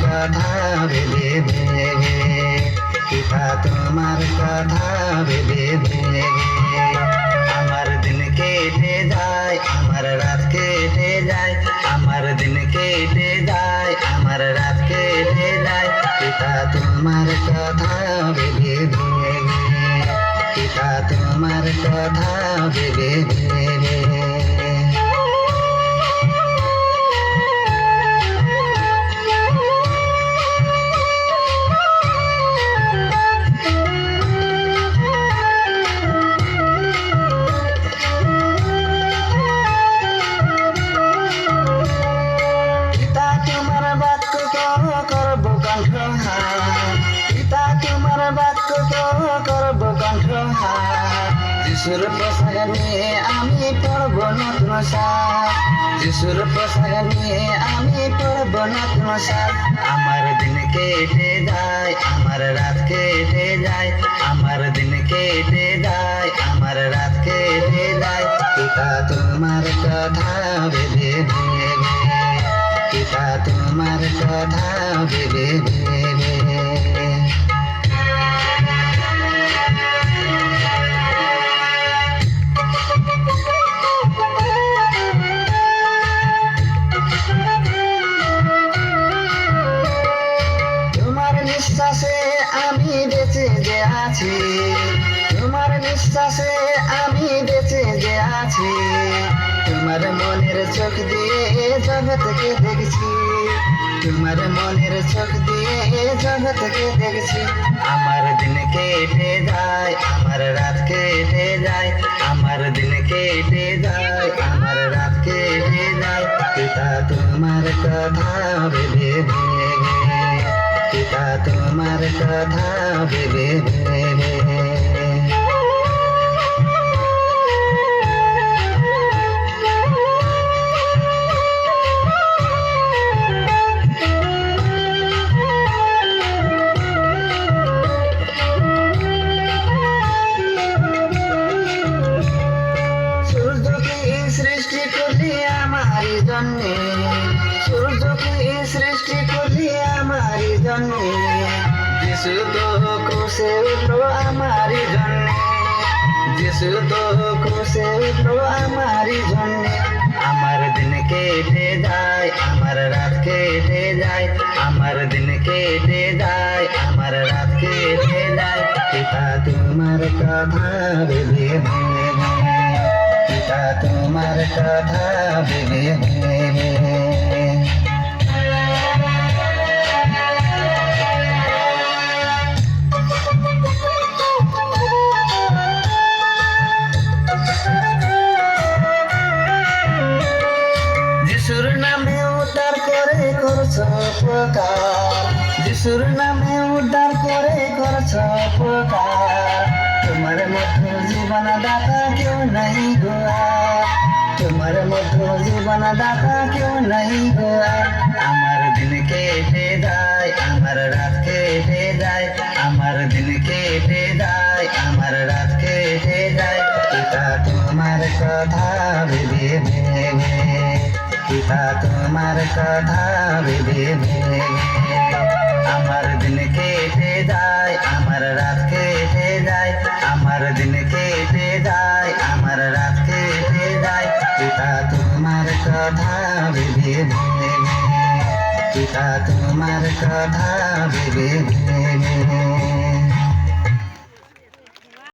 কথা ভেবে ভেবে, পিতা তোমার কথা ভেবে ভেবে। আমার দিন কেটে যায়, আমার রাত কেটে যায়, আমার দিন কেটে যায়, আমার রাত কেটে যায়, পিতা তোমার কথা ভেবে ভেবে, পিতা তোমার কথা ভেবে ভেবে। করব কণ্ঠহার, পিতা তোমার বাক্য করব কণ্ঠহার। যিশুর পোশাক নিয়ে আমি পড়ব নতুন সাজ, যিশুর পোশাক নিয়ে আমি পড়ব নতুন সাজ। আমার দিন কেটে যায়, আমার রাত কেটে যায়, আমার দিন কেটে যায়, আমার রাত কেটে যায়, পিতা তোমার কথা ভেবে ভেবে, পিতা তোমার কথা ভেবে ভেবে। তোমার নিঃশ্বাসে আমি বেঁচে যে আছি, তোমার নিঃশ্বাসে আমি বেঁচে যে আছি। তোমার মনের চোখ দিয়ে জগৎকে দেখছি, তোমার মনের চোখ দিয়ে জগৎকে দেখছি। আমার দিন কেটে যায়, আমার রাত কেটে যায়, আমার দিন কেটে যায়, আমার রাত কেটে যায়, পিতা তোমার কথা ভেবে ভেবে, পিতা তোমার কথা ভেবে ভেবে। সৃষ্টি করলি আমারই জন্যে, সূর্যকে সৃষ্টি করলি আমারই জন্যে, যিশু তো ক্রুশে উঠলো আমারই জন্যে, যিশু তো ক্রুশে উঠলো আমারই জন্যে। আমার দিন কেটে যায়, আমার রাত কেটে যায়, আমার দিন কেটে যায়, আমার রাত কেটে যায়, পিতা তোমার কথা ভেবে ভেবে, পিতা তোমার কথা ভেবে ভেবে। যিশুর নামে উদ্ধার করে করছ উপকার, যিশুর নামে উদ্ধার করে করছ উপকার। তোমার মতো জীবন দাতা কেউ নাই গোয়া, তোমার মতো জীবন দাতা কেউ নাই গোয়া। আমার দিন কেটে যায়, আমার রাত কেটে যায়, আমার দিন কেটে যায়, আমার রাত কেটে যায়, পিতা তোমার কথা ভেবে ভেবে, পিতা তোমার কথা ভেবে ভেবে। আমার দিন কেটে যায়, আমার রাত কেটে যায়, আমার দিন কেটে যায়, আমার রাত কেটে যায়, পিতা তোমার কথা ভেবে ভেবে, পিতা তোমার কথা ভেবে ভেবে।